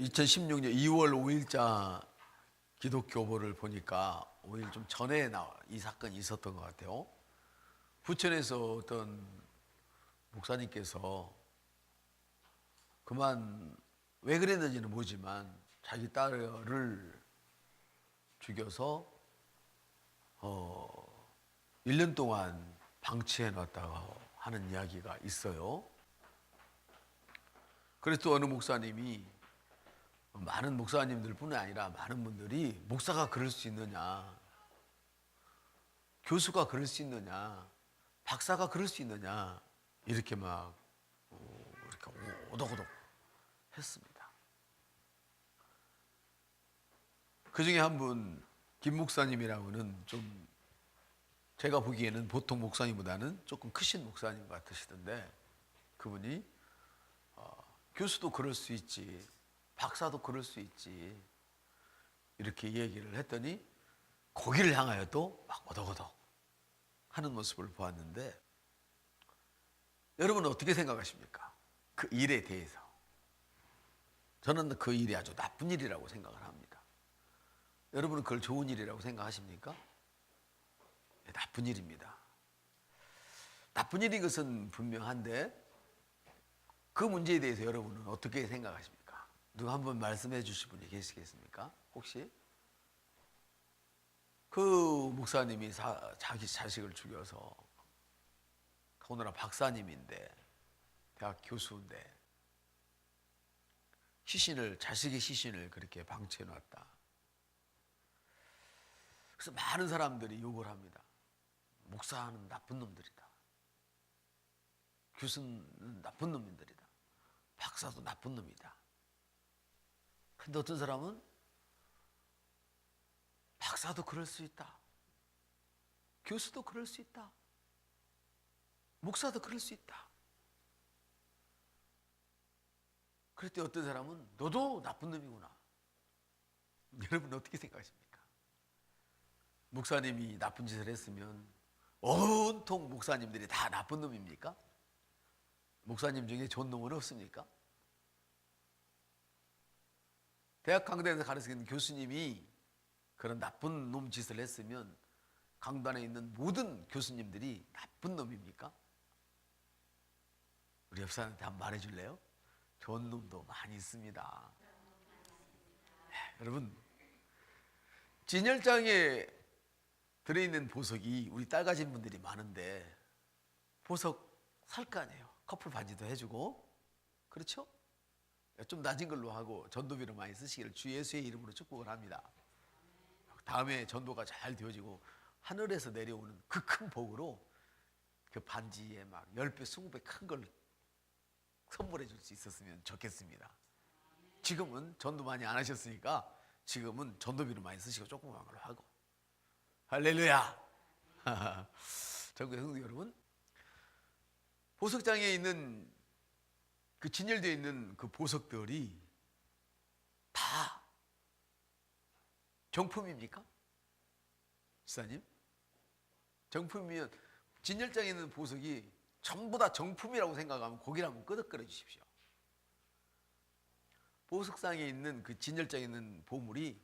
2016년 2월 5일자 기독교보를 보니까 5일 좀 전에 이 사건이 있었던 것 같아요. 부천에서 어떤 목사님께서 그만 왜 그랬는지는 모르지만 자기 딸을 죽여서 1년 동안 방치해 놨다고 하는 이야기가 있어요. 그래서 또 어느 목사님이, 많은 목사님들 뿐이 아니라 많은 분들이 목사가 그럴 수 있느냐, 교수가 그럴 수 있느냐, 박사가 그럴 수 있느냐, 이렇게 막 이렇게 오독오독 했습니다. 그 중에 한 분, 김 목사님이라고는 좀 제가 보기에는 보통 목사님보다는 조금 크신 목사님 같으시던데, 그분이 교수도 그럴 수 있지, 박사도 그럴 수 있지, 이렇게 얘기를 했더니 거기를 향하여 또 막 오덕오덕 하는 모습을 보았는데, 여러분은 어떻게 생각하십니까? 그 일에 대해서. 저는 그 일이 아주 나쁜 일이라고 생각을 합니다. 여러분은 그걸 좋은 일이라고 생각하십니까? 네, 나쁜 일입니다. 나쁜 일인 것은 분명한데, 그 문제에 대해서 여러분은 어떻게 생각하십니까? 누가 한번 말씀해 주실 분이 계시겠습니까? 혹시? 그 목사님이 자기 자식을 죽여서, 더군다나 박사님인데, 대학 교수인데, 자식의 시신을 그렇게 방치해 놨다. 그래서 많은 사람들이 욕을 합니다. 목사는 나쁜 놈들이다. 교수는 나쁜 놈들이다. 박사도 나쁜 놈이다. 근데 어떤 사람은 박사도 그럴 수 있다. 교수도 그럴 수 있다. 목사도 그럴 수 있다. 그럴 때 어떤 사람은 너도 나쁜 놈이구나. 여러분 어떻게 생각하십니까? 목사님이 나쁜 짓을 했으면 온통 목사님들이 다 나쁜 놈입니까? 목사님 중에 좋은 놈은 없습니까? 대학 강단에서 가르치는 교수님이 그런 나쁜 놈 짓을 했으면 강단에 있는 모든 교수님들이 나쁜 놈입니까? 우리 옆 사람한테 한번 말해줄래요? 좋은 놈도 많이 있습니다. 여러분, 진열장에 들어있는 보석이, 우리 딸 가진 분들이 많은데 보석 살 거 아니에요. 커플 반지도 해주고, 그렇죠? 좀 낮은 걸로 하고 전도비를 많이 쓰시기를 주 예수의 이름으로 축복을 합니다. 다음에 전도가 잘 되어지고 하늘에서 내려오는 그 큰 복으로 그 반지에 막 10배, 20배 큰 걸 선물해 줄 수 있었으면 좋겠습니다. 지금은 전도 많이 안 하셨으니까 지금은 전도비를 많이 쓰시고 조그만 걸로 하고. 할렐루야. 전국의 성도 여러분, 보석장에 있는 그 진열되어 있는 그 보석들이 다 정품입니까? 지사님? 정품이면, 진열장에 있는 보석이 전부 다 정품이라고 생각하면 고개를 한번 끄덕거려 주십시오. 보석상에 있는 그 진열장에 있는 보물이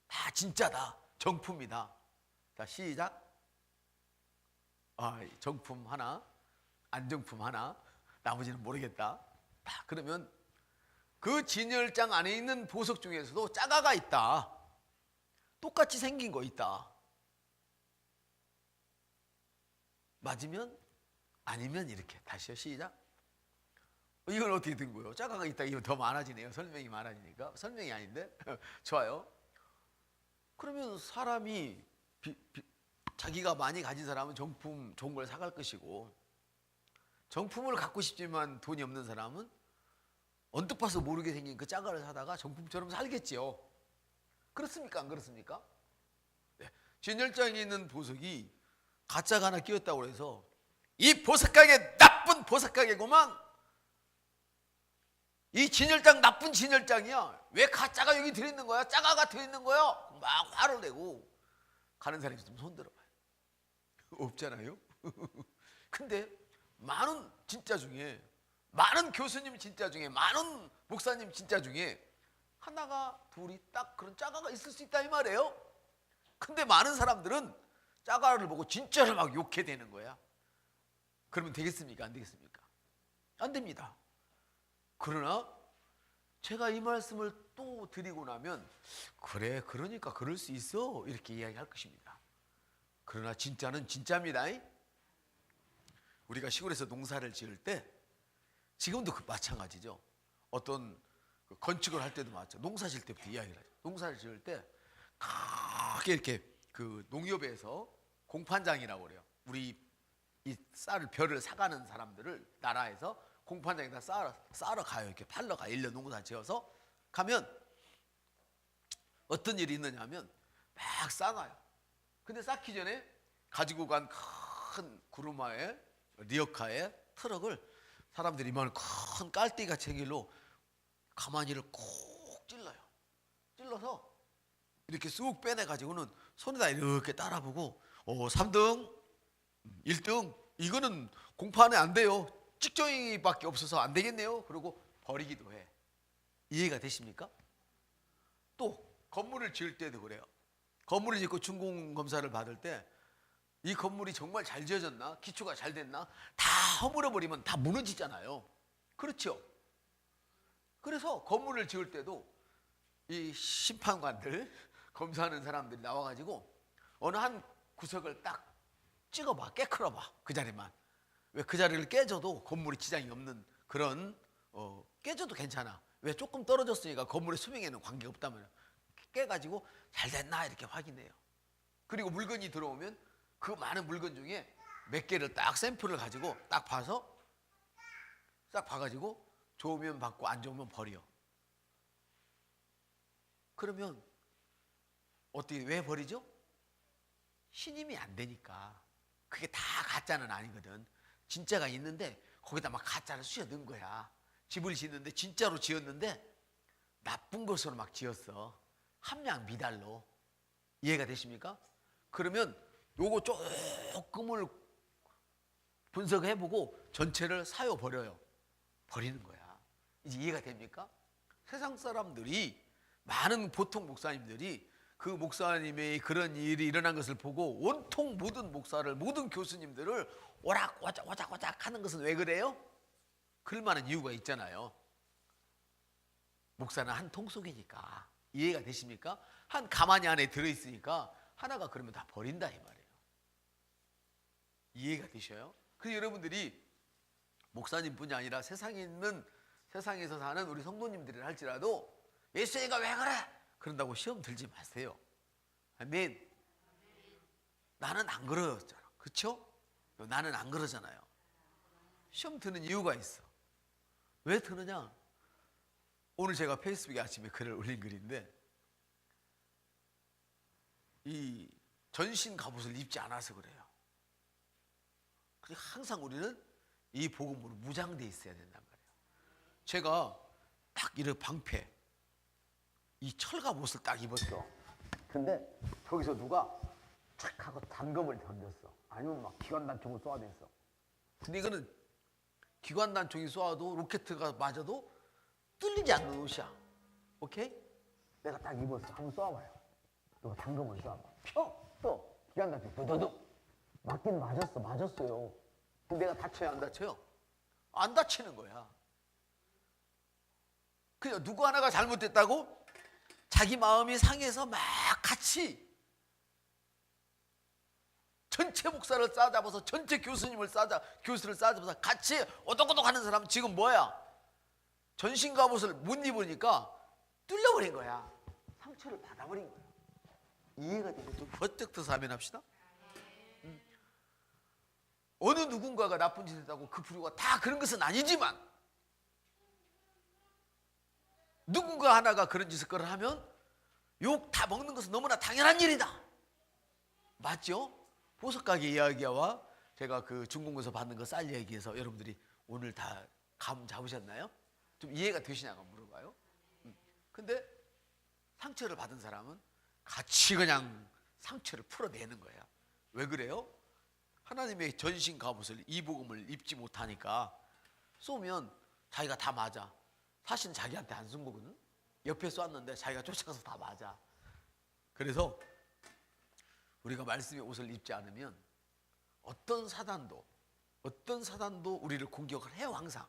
다 진짜다, 정품이다. 자, 시작. 정품 하나, 안정품 하나, 나머지는 모르겠다. 그러면 그 진열장 안에 있는 보석 중에서도 짜가가 있다. 똑같이 생긴 거 있다. 맞으면, 아니면 이렇게. 다시요, 시작. 이건 어떻게 된 거예요? 짜가가 있다. 이거 더 많아지네요. 설명이 많아지니까. 설명이 아닌데. 좋아요. 그러면 사람이 자기가 많이 가진 사람은 정품 좋은 걸 사갈 것이고, 정품을 갖고 싶지만 돈이 없는 사람은 언뜻 봐서 모르게 생긴 그 짜가를 사다가 정품처럼 살겠지요. 그렇습니까? 안 그렇습니까? 네. 진열장에 있는 보석이 가짜가 하나 끼었다고 해서 이 보석가게 나쁜 보석가게구만, 이 진열장 나쁜 진열장이야, 왜 가짜가 여기 들어있는 거야, 짜가가 들어있는 거야, 막 화를 내고 가는 사람이 좀 손들어봐요. 없잖아요. 근데 많은 진짜 중에, 많은 교수님 진짜 중에, 많은 목사님 진짜 중에 하나가 둘이 딱 그런 짜가가 있을 수 있다 이 말이에요. 근데 많은 사람들은 짜가를 보고 진짜로 막 욕해 되는 거야. 그러면 되겠습니까? 안 되겠습니까? 안 됩니다. 그러나 제가 이 말씀을 또 드리고 나면 그래 그러니까 그럴 수 있어 이렇게 이야기할 것입니다. 그러나 진짜는 진짜입니다. 우리가 시골에서 농사를 지을 때 지금도 마찬가지죠. 어떤 건축을 할 때도 마찬가지. 농사 지을 때부터 이야기를 하죠. 농사를 지을 때 크게 이렇게 그 농협에서 공판장이라고 그래요. 우리 이 쌀을 벼를 사가는 사람들을 나라에서 공판장에다 싸러 가요. 이렇게 팔러 가. 1년 농사 지어서 가면 어떤 일이 있느냐 하면 막 싸놔요. 근데 쌓기 전에 가지고 간 큰 구루마에 리어카에 트럭을 사람들이 이만한 큰 깔때기같이 생긴 길로 가마니를 콕 찔러요. 찔러서 이렇게 쑥 빼내가지고는 손에다 이렇게 따라보고 3등, 1등 이거는 공판에 안 돼요. 찍정이밖에 없어서 안 되겠네요. 그러고 버리기도 해. 이해가 되십니까? 또 건물을 지을 때도 그래요. 건물을 짓고 준공검사를 받을 때 이 건물이 정말 잘 지어졌나? 기초가 잘 됐나? 다 허물어버리면 다 무너지잖아요. 그렇죠? 그래서 건물을 지을 때도 이 심판관들 검사하는 사람들이 나와가지고 어느 한 구석을 딱 찍어봐, 깨클어봐. 그 자리만. 왜 그 자리를 깨져도 건물이 지장이 없는 그런 깨져도 괜찮아. 왜 조금 떨어졌으니까 건물의 수명에는 관계가 없다면 깨가지고 잘 됐나 이렇게 확인해요. 그리고 물건이 들어오면 그 많은 물건 중에 몇 개를 딱 샘플을 가지고 딱 봐서 딱 봐가지고 좋으면 받고 안 좋으면 버려. 그러면 어떻게 왜 버리죠? 신임이 안 되니까. 그게 다 가짜는 아니거든. 진짜가 있는데 거기다 막 가짜를 쑤여 넣은 거야. 집을 짓는데 진짜로 지었는데 나쁜 것으로 막 지었어. 함량 미달로. 이해가 되십니까? 그러면 요거 조금을 분석해보고 전체를 사요 버려요. 버리는 거야. 이제 이해가 됩니까? 세상 사람들이 많은 보통 목사님들이 그 목사님의 그런 일이 일어난 것을 보고 온통 모든 목사를 모든 교수님들을 오락오작 하는 것은 왜 그래요? 그럴 만한 이유가 있잖아요. 목사는 한 통 속이니까. 이해가 되십니까? 한 가마니 안에 들어있으니까 하나가 그러면 다 버린다 이 말이에요. 이해가 되셔요? 그래서 여러분들이 목사님뿐이 아니라 세상에 있는 세상에서 사는 우리 성도님들이 할지라도 예수님가 왜 그래? 그런다고 시험 들지 마세요. 아멘. 나는 안 그러잖아. 그렇죠? 나는 안 그러잖아요. 시험 드는 이유가 있어. 왜 드느냐? 오늘 제가 페이스북에 아침에 글을 올린 글인데 이 전신 갑옷을 입지 않아서 그래요. 항상 우리는 이 복음으로 무장돼 있어야 된단 말이에요. 제가 딱 이런 방패 이 철갑옷을 딱 입었어. 근데 저기서 누가 착 하고 단검을 던졌어. 아니면 막 기관단총을 쏘아댔어. 근데 이거는 기관단총이 쏘아도 로켓가 맞아도 뚫리지 않는 옷이야. 오케이? 내가 딱 입었어. 한번 쏘아봐요. 누가 단검을 쏘아봐. 펴! 또 기관단총 두두둑. 맞긴 맞았어요. 근데 내가 다쳐요, 안 다쳐요? 안 다치는 거야. 그냥 누구 하나가 잘못됐다고 자기 마음이 상해서 막 같이 전체 목사를 싸잡아서 전체 교수를 싸잡아서 같이 오독오독 하는 사람은 지금 뭐야? 전신갑옷을 못 입으니까 뚫려버린 거야. 상처를 받아버린 거야. 이해가 되죠? 좀 버뜩 더 사면합시다. 어느 누군가가 나쁜 짓을 했다고 그 부류가 다 그런 것은 아니지만 누군가 하나가 그런 짓을 하면 욕 다 먹는 것은 너무나 당연한 일이다. 맞죠? 보석가게 이야기와 제가 그 중공에서 받는 거 쌀 이야기에서 여러분들이 오늘 다 감 잡으셨나요? 좀 이해가 되시냐고 물어봐요. 근데 상처를 받은 사람은 같이 그냥 상처를 풀어내는 거야. 왜 그래요? 하나님의 전신 갑옷을 이 복음을 입지 못하니까 쏘면 자기가 다 맞아. 사실은 자기한테 안 쏜 거거든. 옆에 쐈는데 자기가 쫓아가서 다 맞아. 그래서 우리가 말씀의 옷을 입지 않으면 어떤 사단도 우리를 공격을 해요. 항상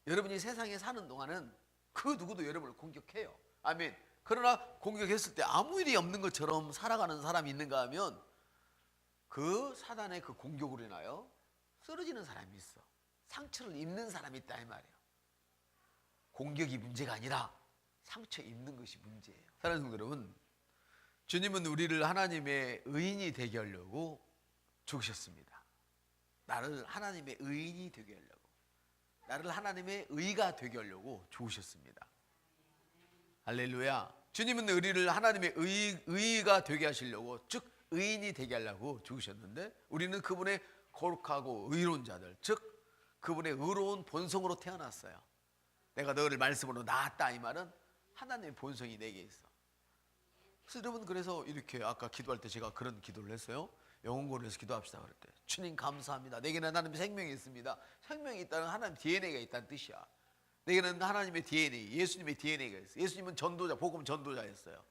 여러분이 세상에 사는 동안은 그 누구도 여러분을 공격해요. 아멘. 그러나 공격했을 때 아무 일이 없는 것처럼 살아가는 사람이 있는가 하면 그 사단의 그 공격으로 인하여 쓰러지는 사람이 있어. 상처를 입는 사람이 있다 이 말이에요. 공격이 문제가 아니라 상처 입는 것이 문제예요. 사랑하는 성도 여러분, 주님은 우리를 하나님의 의인이 되게 하려고 죽으셨습니다. 나를 하나님의 의인이 되게 하려고, 나를 하나님의 의가 되게 하려고 죽으셨습니다. 할렐루야. 주님은 우리를 하나님의 의가 되게 하시려고, 즉 의인이 되게 하려고 죽으셨는데, 우리는 그분의 거룩하고 의로운 자들, 즉 그분의 의로운 본성으로 태어났어요. 내가 너를 말씀으로 낳았다 이 말은 하나님의 본성이 내게 있어. 그래서 여러분, 그래서 이렇게 아까 기도할 때 제가 그런 기도를 했어요. 영혼고리에서 기도합시다 그럴 때, 주님 감사합니다. 내게는 하나님의 생명이 있습니다. 생명이 있다는 하나님 DNA가 있다는 뜻이야. 내게는 하나님의 DNA, 예수님의 DNA가 있어요. 예수님은 전도자, 복음 전도자였어요.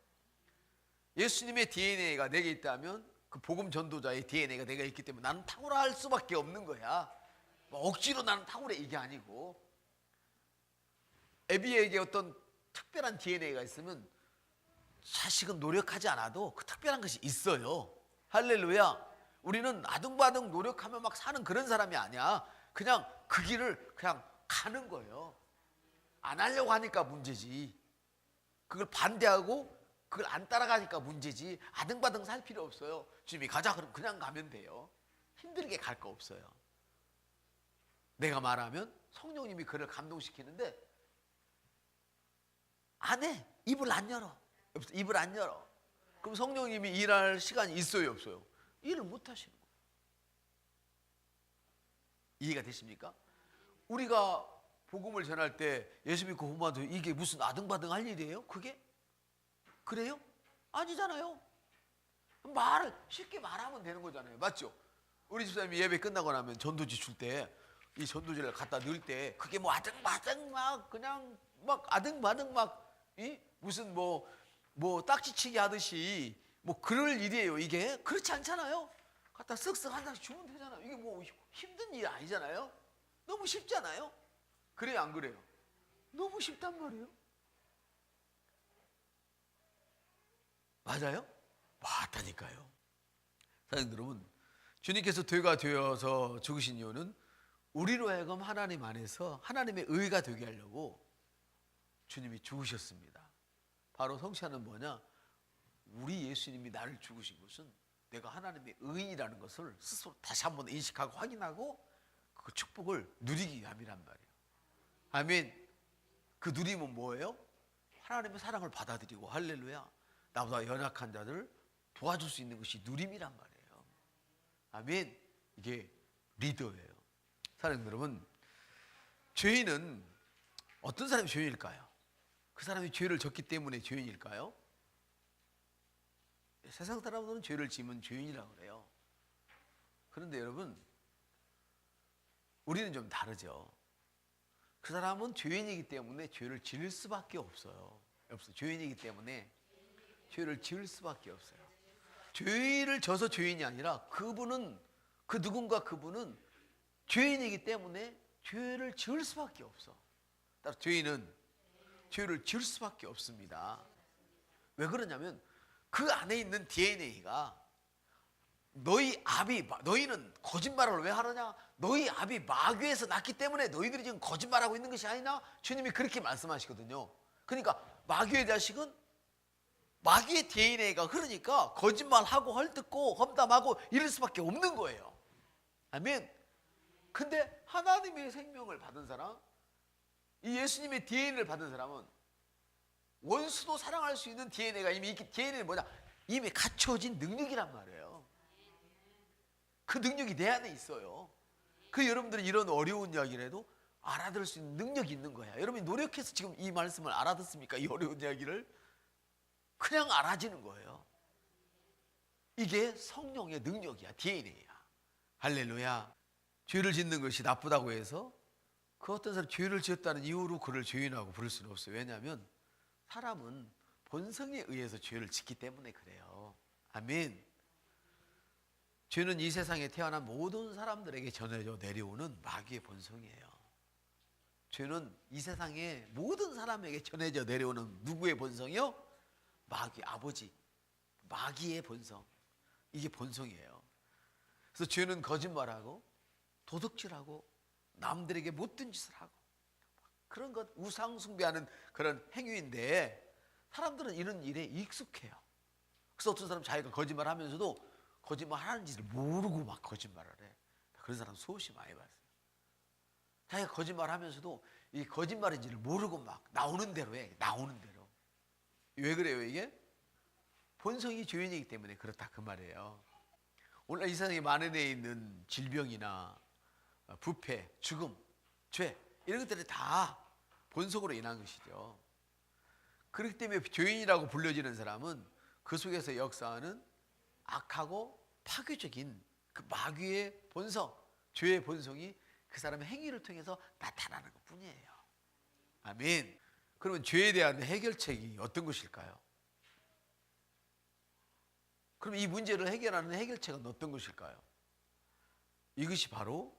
예수님의 DNA가 내게 있다면 그 복음 전도자의 DNA가 내가 있기 때문에 나는 탁월할 수밖에 없는 거야. 뭐 억지로 나는 탁월해 이게 아니고, 애비에게 어떤 특별한 DNA가 있으면 자식은 노력하지 않아도 그 특별한 것이 있어요. 할렐루야. 우리는 아둥바둥 노력하며 막 사는 그런 사람이 아니야. 그냥 그 길을 그냥 가는 거예요. 안 하려고 하니까 문제지. 그걸 반대하고 그걸 안 따라가니까 문제지. 아등바등 살 필요 없어요. 주님이 가자 그럼 그냥 가면 돼요. 힘들게 갈 거 없어요. 내가 말하면 성령님이 그를 감동시키는데 안 해. 입을 안 열어. 입을 안 열어. 그럼 성령님이 일할 시간이 있어요, 없어요? 일을 못 하시는 거예요. 이해가 되십니까? 우리가 복음을 전할 때 예수 믿고 후마도 이게 무슨 아등바등 할 일이에요? 그게? 그래요? 아니잖아요. 말을 쉽게 말하면 되는 거잖아요. 맞죠? 우리 집사님이 예배 끝나고 나면 전도지 줄 때 이 전도지를 갖다 넣을 때 그게 뭐 아등바등 막 그냥 막 아등바등 막 무슨 뭐 딱지치기 하듯이 뭐 그럴 일이에요. 이게 그렇지 않잖아요. 갖다 쓱쓱 한 장씩 주면 되잖아요. 이게 뭐 힘든 일 아니잖아요. 너무 쉽잖아요. 그래요, 안 그래요? 너무 쉽단 말이에요. 맞아요? 맞다니까요. 사랑하는 여러분, 주님께서 되가 되어서 죽으신 이유는 우리로 하여금 하나님 안에서 하나님의 의가 되게 하려고 주님이 죽으셨습니다. 바로 성취하는 뭐냐? 우리 예수님이 나를 죽으신 것은 내가 하나님의 의인이라는 것을 스스로 다시 한번 인식하고 확인하고 그 축복을 누리기 위함이란 말이에요. 아멘. 그 누림은 뭐예요? 하나님의 사랑을 받아들이고, 할렐루야, 나보다 연약한 자들 도와줄 수 있는 것이 누림이란 말이에요. 아멘. 이게 리더예요. 사랑하는 여러분, 죄인은 어떤 사람이 죄인일까요? 그 사람이 죄를 졌기 때문에 죄인일까요? 세상 사람들은 죄를 지으면 죄인이라고 그래요. 그런데 여러분, 우리는 좀 다르죠. 그 사람은 죄인이기 때문에 죄를 지을 수밖에 없어요. 죄인이기 때문에 죄를 지을 수밖에 없어요. 죄를 져서 죄인이 아니라 그분은 죄인이기 때문에 죄를 지을 수밖에 없어. 따라서 죄인은 죄를 지을 수밖에 없습니다. 왜 그러냐면 그 안에 있는 DNA가 너희는 거짓말을 왜 하느냐? 너희 아비 마귀에서 났기 때문에 너희들이 지금 거짓말하고 있는 것이 아니냐? 주님이 그렇게 말씀하시거든요. 그러니까 마귀의 자식은 마귀의 DNA가 흐르니까 거짓말하고 헐뜯고 험담하고 이럴 수밖에 없는 거예요. 아멘. 근데 하나님의 생명을 받은 사람, 이 예수님의 DNA를 받은 사람은 원수도 사랑할 수 있는 DNA가 이미 있기, DNA는 뭐냐? 이미 갖춰진 능력이란 말이에요. 그 능력이 내 안에 있어요. 그 여러분들이 이런 어려운 이야기를 해도 알아들을 수 있는 능력이 있는 거야. 여러분이 노력해서 지금 이 말씀을 알아듣습니까? 이 어려운 이야기를 그냥 알아지는 거예요. 이게 성령의 능력이야. DNA야. 할렐루야. 죄를 짓는 것이 나쁘다고 해서 그 어떤 사람이 죄를 지었다는 이유로 그를 죄인하고 부를 수는 없어요. 왜냐하면 사람은 본성에 의해서 죄를 짓기 때문에 그래요. 아멘. 죄는 이 세상에 태어난 모든 사람들에게 전해져 내려오는 마귀의 본성이에요. 죄는 이 세상의 모든 사람에게 전해져 내려오는 누구의 본성이요? 마귀, 아버지, 마귀의 본성. 이게 본성이에요. 그래서 죄는 거짓말하고 도둑질하고 남들에게 못된 짓을 하고 그런 것, 우상 숭배하는 그런 행위인데 사람들은 이런 일에 익숙해요. 그래서 어떤 사람 자기가 거짓말하면서도 거짓말하는지를 모르고 막 거짓말을 해. 그런 사람 수없이 많이 봤어요. 자기가 거짓말하면서도 이 거짓말인지를 모르고 막 나오는 대로 해. 나오는 대로. 왜 그래요 이게? 본성이 죄인이기 때문에 그렇다 그 말이에요. 오늘 이 세상에 만연해 있는 질병이나 부패, 죽음, 죄 이런 것들이 다 본성으로 인한 것이죠. 그렇기 때문에 죄인이라고 불려지는 사람은 그 속에서 역사하는 악하고 파괴적인 그 마귀의 본성, 죄의 본성이 그 사람의 행위를 통해서 나타나는 것 뿐이에요. 아멘. 그러면 죄에 대한 해결책이 어떤 것일까요? 그럼 이 문제를 해결하는 해결책은 어떤 것일까요? 이것이 바로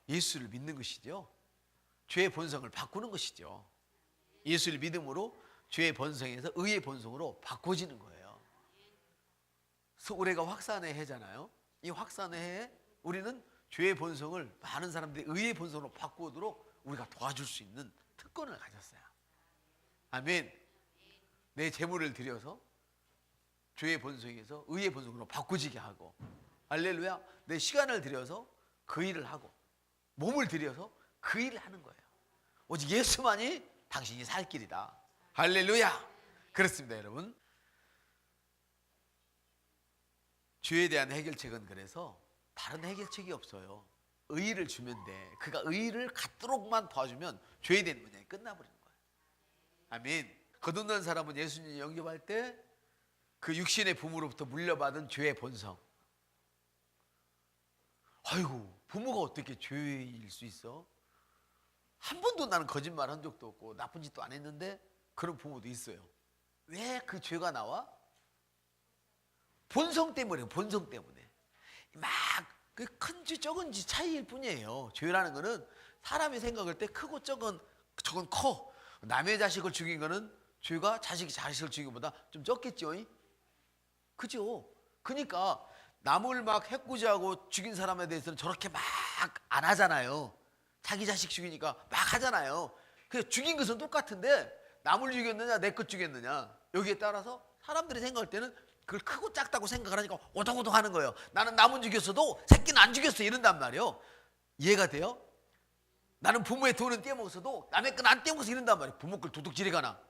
예수를 믿는 것이죠. 죄의 본성을 바꾸는 것이죠. 예수를 믿음으로 죄의 본성에서 의의 본성으로 바꿔지는 거예요. 그래서 올해가 확산의 해잖아요. 이 확산의 해에 우리는 죄의 본성을 많은 사람들이 의의 본성으로 바꾸도록 우리가 도와줄 수 있는 특권을 가졌어요. 아멘. 내 재물을 들여서 죄의 본성에서 의의 본성으로 바꾸지게 하고, 할렐루야, 내 시간을 들여서 그 일을 하고 몸을 들여서 그 일을 하는 거예요. 오직 예수만이 당신이 살 길이다. 할렐루야. 그렇습니다 여러분. 죄에 대한 해결책은 그래서 다른 해결책이 없어요. 의의를 주면 돼. 그가 의의를 갖도록만 도와주면 죄에 대한 문제가 끝나버리는 거예요. 아멘. 거듭난 사람은 예수님 영접할 때 그 육신의 부모로부터 물려받은 죄의 본성. 아이고, 부모가 어떻게 죄일 수 있어? 한 번도 나는 거짓말 한 적도 없고 나쁜 짓도 안 했는데 그런 부모도 있어요. 왜 그 죄가 나와? 본성 때문에, 본성 때문에. 막 그 큰지 적은지 차이일 뿐이에요. 죄라는 거는 사람이 생각할 때 크고 적은, 적은 커. 남의 자식을 죽인 거는 죄가 자식이 자식을 죽인 것보다 좀 적겠죠. 그죠? 그러니까 남을 막 해코지하고 죽인 사람에 대해서는 저렇게 막 안 하잖아요. 자기 자식 죽이니까 막 하잖아요. 그래서 죽인 것은 똑같은데 남을 죽였느냐 내 것 죽였느냐 여기에 따라서 사람들이 생각할 때는 그걸 크고 작다고 생각을 하니까 오동오동 하는 거예요. 나는 남은 죽였어도 새끼는 안 죽였어 이런단 말이에요. 이해가 돼요? 나는 부모의 돈은 떼먹었어도 남의 건 안 떼먹어서 이런단 말이에요. 부모 걸 도둑질이가나.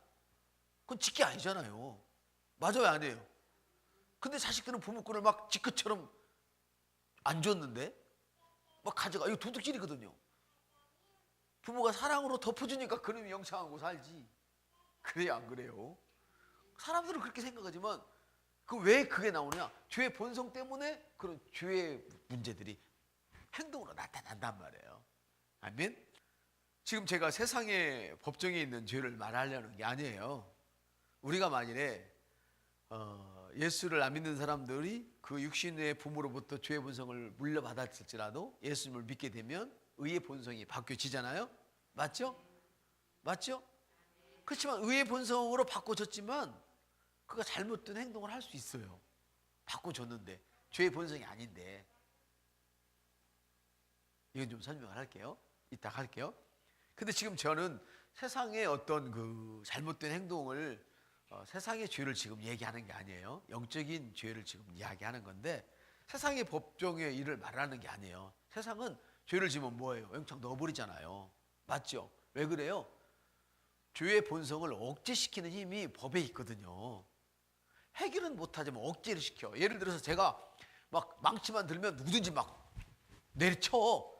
그건 지게 아니잖아요. 맞아요 아니에요? 근데 자식들은 부모 거를 막 지 것처럼 안 줬는데 막 가져가. 이거 도둑질이거든요. 부모가 사랑으로 덮어주니까 그놈이 영창하고 살지. 그래요 안 그래요? 사람들은 그렇게 생각하지만 왜 그게 나오냐? 죄의 본성 때문에 그런 죄의 문제들이 행동으로 나타난단 말이에요. 아멘? 지금 제가 세상의 법정에 있는 죄를 말하려는 게 아니에요. 우리가 만일에 예수를 안 믿는 사람들이 그 육신의 부모로부터 죄의 본성을 물려받았을지라도 예수님을 믿게 되면 의의 본성이 바뀌어지잖아요. 맞죠? 맞죠? 그렇지만 의의 본성으로 바꿔줬지만 그가 잘못된 행동을 할 수 있어요. 바꿔줬는데 죄의 본성이 아닌데. 이건 좀 설명을 할게요. 이따 할게요. 근데 지금 저는 세상의 어떤 그 잘못된 행동을 세상의 죄를 지금 얘기하는 게 아니에요. 영적인 죄를 지금 이야기하는 건데 세상의 법정의 일을 말하는 게 아니에요. 세상은 죄를 지면 뭐예요? 영창 넣어버리잖아요. 맞죠? 왜 그래요? 죄의 본성을 억제시키는 힘이 법에 있거든요. 해결은 못하지만 억제를 시켜. 예를 들어서 제가 막 망치만 들면 누구든지 막 내리쳐.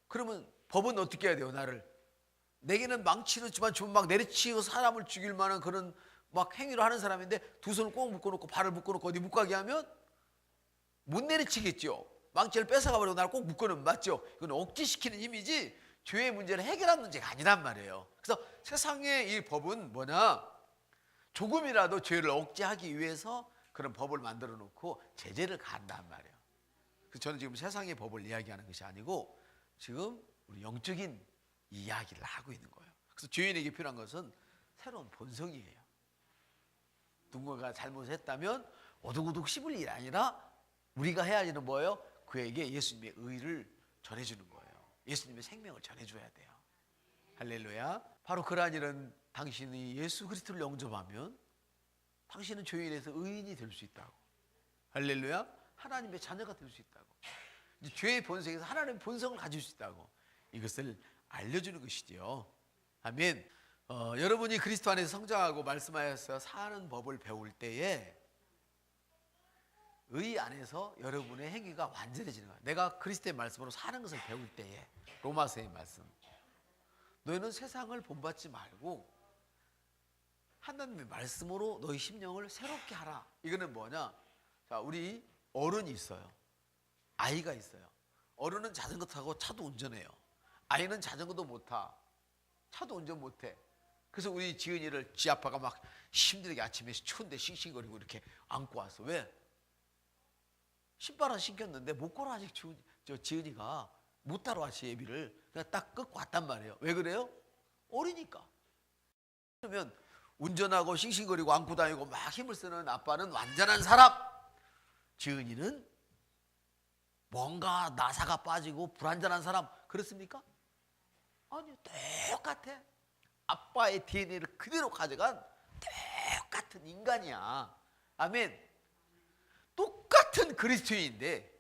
그러면 법은 어떻게 해야 돼요? 나를 내게는 망치를 주면 막 내리치고 사람을 죽일 만한 그런 막 행위를 하는 사람인데 두 손을 꼭 묶어놓고 발을 묶어놓고 어디 못 가게 하면 못 내리치겠죠. 망치를 뺏어가 버리고 나를 꼭 묶어놓으면 맞죠? 이건 억제시키는 힘이지 죄의 문제를 해결하는 문제가 아니란 말이에요. 그래서 세상의 이 법은 뭐냐? 조금이라도 죄를 억제하기 위해서 그런 법을 만들어 놓고 제재를 가한단 말이에요. 그래서 저는 지금 세상의 법을 이야기하는 것이 아니고 지금 우리 영적인 이야기를 하고 있는 거예요. 그래서 죄인에게 필요한 것은 새로운 본성이에요. 누군가가 잘못했다면 오독오독 씹을 일이 아니라 우리가 해야 할 일은 뭐예요? 그에게 예수님의 의를 전해주는 거예요. 예수님의 생명을 전해줘야 돼요. 할렐루야. 바로 그러한 일은 당신이 예수 그리스도를 영접하면 당신은 죄인에서 의인이 될 수 있다고. 할렐루야. 하나님의 자녀가 될 수 있다고. 이제 죄의 본성에서 하나님의 본성을 가질 수 있다고. 이것을 알려주는 것이지요. 아멘. 여러분이 그리스도 안에서 성장하고 말씀하여서 사는 법을 배울 때에 의 안에서 여러분의 행위가 완전해지는 거예요. 내가 그리스도의 말씀으로 사는 것을 배울 때에 로마서의 말씀, 너희는 세상을 본받지 말고 하나님의 말씀으로 너희 심령을 새롭게 하라. 이거는 뭐냐? 자, 우리 어른이 있어요. 아이가 있어요. 어른은 자전거 타고 차도 운전해요. 아이는 자전거도 못 타. 차도 운전 못 해. 그래서 우리 지은이를 지 아빠가 막 힘들게 아침에 추운데 싱싱거리고 이렇게 안고 왔어. 왜? 신발은 신겼는데 못 걸어. 아직 지은이가 못 따라왔지. 예비를 그냥 딱 끄고 왔단 말이에요. 왜 그래요? 어리니까. 그러면 운전하고 싱싱거리고 안고 다니고 막 힘을 쓰는 아빠는 완전한 사람, 지은이는 뭔가 나사가 빠지고 불완전한 사람. 그렇습니까? 아니요, 똑같아. 아빠의 DNA를 그대로 가져간 똑같은 인간이야. 아멘. 똑같은 그리스도인인데,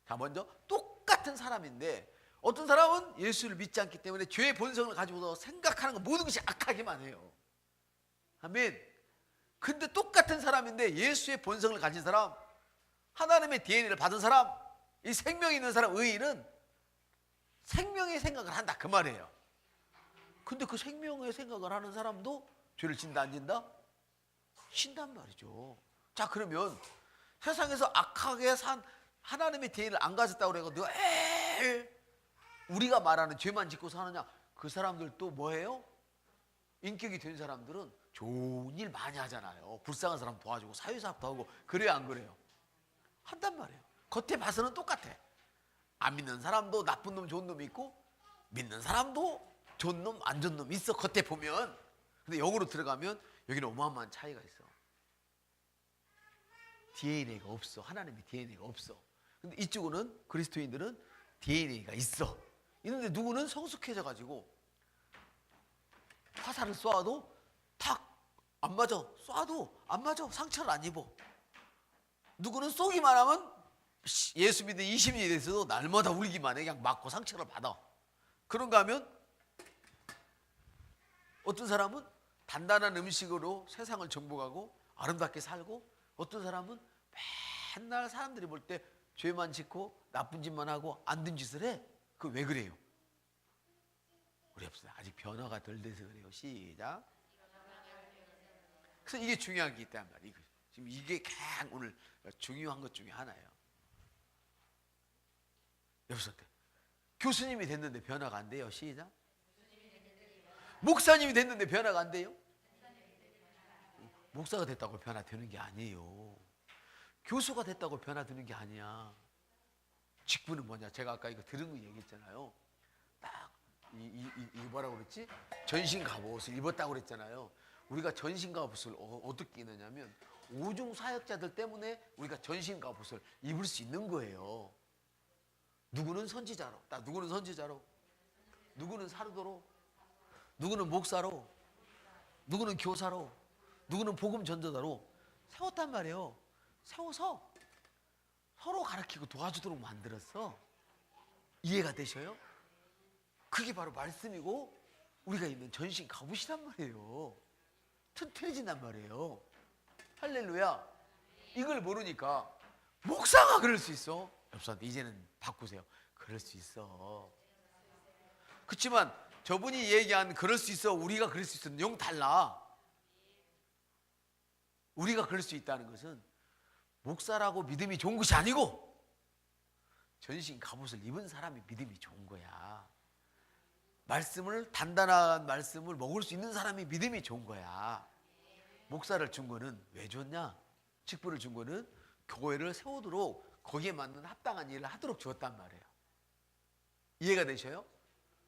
자, 먼저 똑같은 사람인데, 어떤 사람은 예수를 믿지 않기 때문에 죄의 본성을 가지고서 생각하는 건 모든 것이 악하기만 해요. 아멘. 근데 똑같은 사람인데 예수의 본성을 가진 사람, 하나님의 DNA를 받은 사람, 이 생명이 있는 사람, 의인은 생명의 생각을 한다, 그 말이에요. 근데 그 생명의 생각을 하는 사람도 죄를 진다 안 진다? 진단 말이죠. 자, 그러면 세상에서 악하게 산 하나님의 DNA를 안 가졌다고 그래서 우리가 말하는 죄만 짓고 사느냐? 그 사람들도 뭐예요? 인격이 된 사람들은 좋은 일 많이 하잖아요. 불쌍한 사람 도와주고 사회사업도 하고. 그래요, 안 그래요? 한단 말이에요. 겉에 봐서는 똑같아. 안 믿는 사람도 나쁜 놈 좋은 놈이 있고, 믿는 사람도 좋은 놈 안 좋은 놈 있어, 겉에 보면. 근데 영으로 들어가면 여기는 어마어마한 차이가 있어. DNA가 없어. 하나님의 DNA가 없어. 근데 이쪽은 그리스도인들은 DNA가 있어. 있는데 누구는 성숙해져 가지고 화살을 쏘아도 탁 안 맞아. 쏴도 안 맞아. 상처를 안 입어. 누구는 쏘기만 하면 예수 믿는 20년이 돼서도 날마다 울기만 해. 그냥 맞고 상처를 받아. 그런가 하면 어떤 사람은 단단한 음식으로 세상을 정복하고 아름답게 살고, 어떤 사람은 맨날 사람들이 볼 때 죄만 짓고 나쁜 짓만 하고 안 된 짓을 해. 그 왜 그래요? 우리 없어요. 아직 변화가 덜 돼서 그래요. 시작. 그래서 이게 중요한 게 있단 말이에요. 지금 이게 가장 오늘 중요한 것 중에 하나예요. 여기서 교수님이 됐는데 변화가 안 돼요. 시작. 목사님이 됐는데 변화가 안 돼요. 목사가 됐다고 변화되는 게 아니에요. 교수가 됐다고 변화되는 게 아니야. 직분은 뭐냐? 제가 아까 이거 들은 거 얘기했잖아요. 딱 이거 뭐라고 그랬지? 전신 갑옷을 입었다고 그랬잖아요. 우리가 전신 갑옷을 어떻게 입느냐면 오중 사역자들 때문에 우리가 전신 갑옷을 입을 수 있는 거예요. 누구는 선지자로, 누구는 선지자로, 누구는 사도로, 누구는 목사로, 누구는 교사로, 누구는 복음 전도자로 세웠단 말이에요. 세워서 서로 가르치고 도와주도록 만들었어. 이해가 되셔요? 그게 바로 말씀이고 우리가 입는 전신 갑옷이란 말이에요. 튼튼해진단 말이에요. 할렐루야. 이걸 모르니까 목사가 그럴 수 있어. 옆사람한테 이제는 바꾸세요. 그럴 수 있어. 그렇지만 저분이 얘기한 그럴 수 있어, 우리가 그럴 수 있어는 영 달라. 우리가 그럴 수 있다는 것은 목사라고 믿음이 좋은 것이 아니고 전신 갑옷을 입은 사람이 믿음이 좋은 거야. 말씀을, 단단한 말씀을 먹을 수 있는 사람이 믿음이 좋은 거야. 목사를 준 거는 왜 줬냐? 직분을 준 거는 교회를 세우도록 거기에 맞는 합당한 일을 하도록 주었단 말이에요. 이해가 되셔요?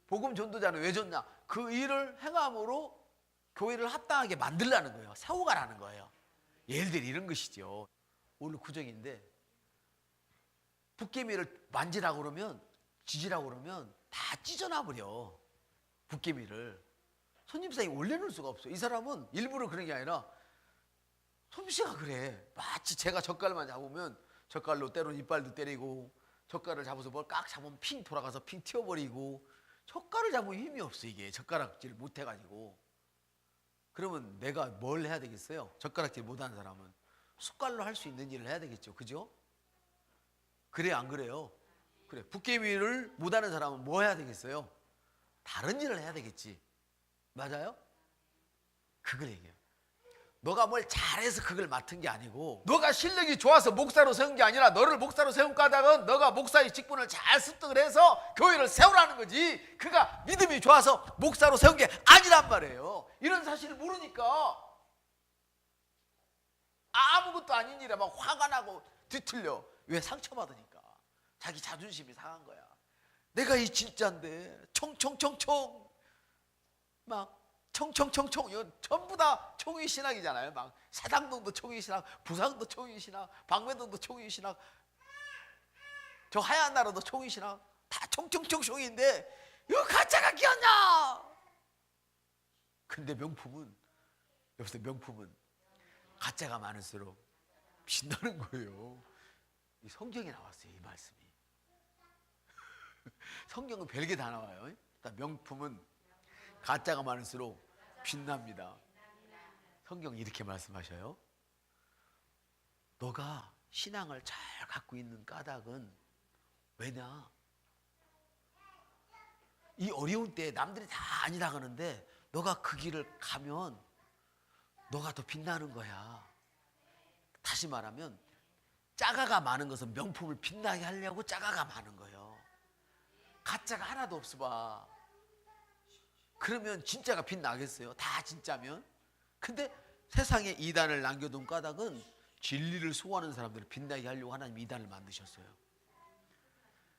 복음 전도자는 왜 줬냐? 그 일을 행함으로 교회를 합당하게 만들라는 거예요. 세워가라는 거예요. 예를 들어 이런 것이죠. 오늘 구정인데 붓개미를 만지라고 그러면, 지지라고 그러면 다 찢어놔버려. 붓개미를 손님상에 올려놓을 수가 없어요. 이 사람은 일부러 그런 게 아니라 솜씨가 그래. 마치 제가 젓갈만 잡으면 젓갈로 때로는 이빨도 때리고, 젓갈을 잡아서 뭘 깍 잡으면 핑 돌아가서 핑 튀어버리고, 젓갈을 잡으면 힘이 없어. 이게 젓가락질을 못해가지고. 그러면 내가 뭘 해야 되겠어요? 젓가락질 못하는 사람은 숟갈로 할 수 있는 일을 해야 되겠죠. 그죠? 그래 안 그래요? 그래. 붓개미를 못하는 사람은 뭐 해야 되겠어요? 다른 일을 해야 되겠지. 맞아요? 그걸 얘기해요. 너가 뭘 잘해서 그걸 맡은 게 아니고, 너가 실력이 좋아서 목사로 세운 게 아니라, 너를 목사로 세운 까닭은 너가 목사의 직분을 잘 습득을 해서 교회를 세우라는 거지, 그가 믿음이 좋아서 목사로 세운 게 아니란 말이에요. 이런 사실을 모르니까 아무것도 아닌 일에 막 화가 나고 뒤틀려. 왜? 상처받으니까. 자기 자존심이 상한 거야. 내가 이 진짜인데 총총총총 막 총총총총, 이거 전부 다 총위 신학이잖아요. 막 사당동도 총위 신학, 부상도 총위 신학, 방배동도 총위 신학, 저 하얀 나라도 총위 신학, 다 총총총총인데 이거 가짜가 끼었냐? 근데 명품은, 여기서 명품은 가짜가 많을수록 빛나는 거예요. 이 성경에 나왔어요, 이 말씀이. 성경은 별게 다 나와요. 일단 명품은 가짜가 많을수록 빛납니다. 성경이 이렇게 말씀하셔요. 너가 신앙을 잘 갖고 있는 까닭은 왜냐? 이 어려운 때에 남들이 다 아니라 그러는데 너가 그 길을 가면 너가 더 빛나는 거야. 다시 말하면 짜가가 많은 것은 명품을 빛나게 하려고 짜가가 많은 거예요. 가짜가 하나도 없어 봐. 그러면 진짜가 빛나겠어요? 다 진짜면? 근데 세상에 이단을 남겨둔 까닭은 진리를 소화하는 사람들을 빛나게 하려고 하나님 이단을 만드셨어요.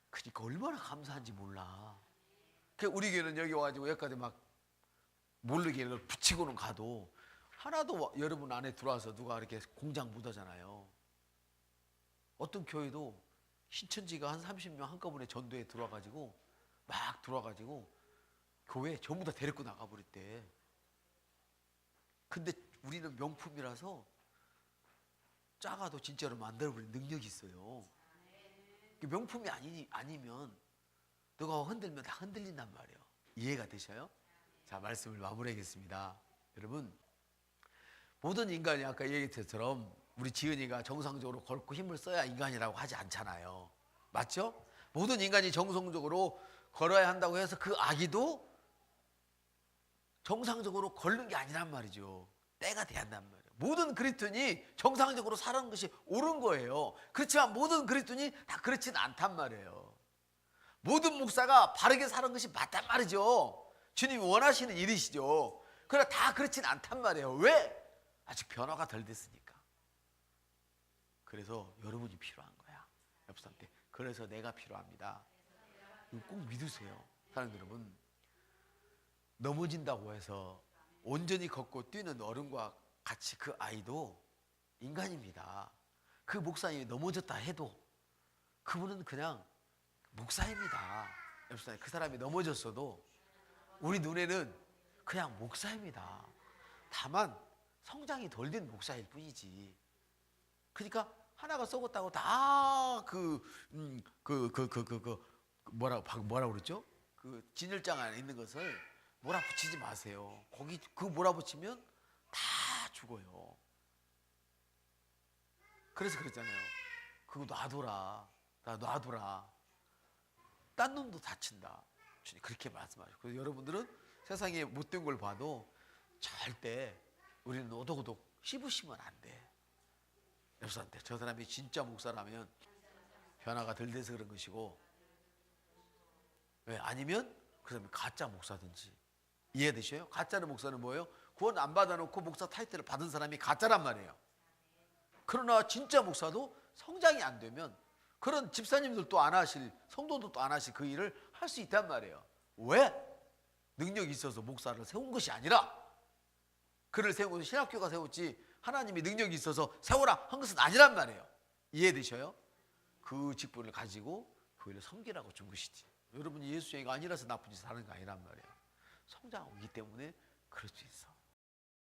그러니까 얼마나 감사한지 몰라. 우리 교회는 여기 와가지고 여기까지 막 모르게 이걸 붙이고는 가도 하나도 여러분 안에 들어와서 누가 이렇게 공장 못 하잖아요. 어떤 교회도 신천지가 한 30명 한꺼번에 전도에 들어와가지고 막 들어와가지고 교회 전부 다 데리고 나가버렸대. 근데 우리는 명품이라서 작아도 진짜로 만들어버리는 능력이 있어요. 명품이 아니면 너가 흔들면 다 흔들린단 말이에요. 이해가 되셔요? 자, 말씀을 마무리하겠습니다. 여러분, 모든 인간이 아까 얘기했던 것처럼 우리 지은이가 정상적으로 걷고 힘을 써야 인간이라고 하지 않잖아요. 맞죠? 모든 인간이 정상적으로 걸어야 한다고 해서 그 아기도 정상적으로 걷는 게 아니란 말이죠. 때가 돼야 한단 말이에요. 모든 그리스도인이 정상적으로 사는 것이 옳은 거예요. 그렇지만 모든 그리스도인이 다 그렇지는 않단 말이에요. 모든 목사가 바르게 사는 것이 맞단 말이죠. 주님이 원하시는 일이시죠. 그러나 다 그렇지는 않단 말이에요. 왜? 아직 변화가 덜 됐으니까. 그래서 여러분이 필요한 거야. 옆 사람한테 그래서 내가 필요합니다. 이거 꼭 믿으세요. 사랑하는 여러분, 넘어진다고 해서 온전히 걷고 뛰는 어른과 같이 그 아이도 인간입니다. 그 목사님이 넘어졌다 해도 그분은 그냥 목사입니다. 옆 사람이 그 사람이 넘어졌어도 우리 눈에는 그냥 목사입니다. 다만 성장이 덜 된 목사일 뿐이지. 그러니까 하나가 썩었다고 다 뭐라 그랬죠? 그 진열장 안에 있는 것을 몰아붙이지 마세요. 거기 그 몰아붙이면 다 죽어요. 그래서 그랬잖아요. 그거 놔둬라. 나 놔둬라. 딴 놈도 다친다. 주님 그렇게 말씀하시고. 그래서 여러분들은 세상에 못된 걸 봐도 절대 우리는 오독오독 씹으시면 안 돼. 옆 사람한테 저 사람이 진짜 목사라면 변화가 덜 돼서 그런 것이고, 왜? 아니면 그 다음에 가짜 목사든지. 이해되셔요? 가짜는 목사는 뭐예요? 구원 안 받아놓고 목사 타이틀을 받은 사람이 가짜란 말이에요. 그러나 진짜 목사도 성장이 안 되면 그런 집사님들도 안 하실, 성도들도 안 하실 그 일을 할 수 있단 말이에요. 왜? 능력이 있어서 목사를 세운 것이 아니라, 그를 세우고 신학교가 세웠지 하나님이 능력이 있어서 세워라 한 것은 아니란 말이에요. 이해되셔요? 그 직분을 가지고 교회를 섬기라고 준 것이지. 여러분이 예수의 아니라서 나쁜 짓을 하는 거 아니란 말이에요. 성장하고 있기 때문에 그럴 수 있어.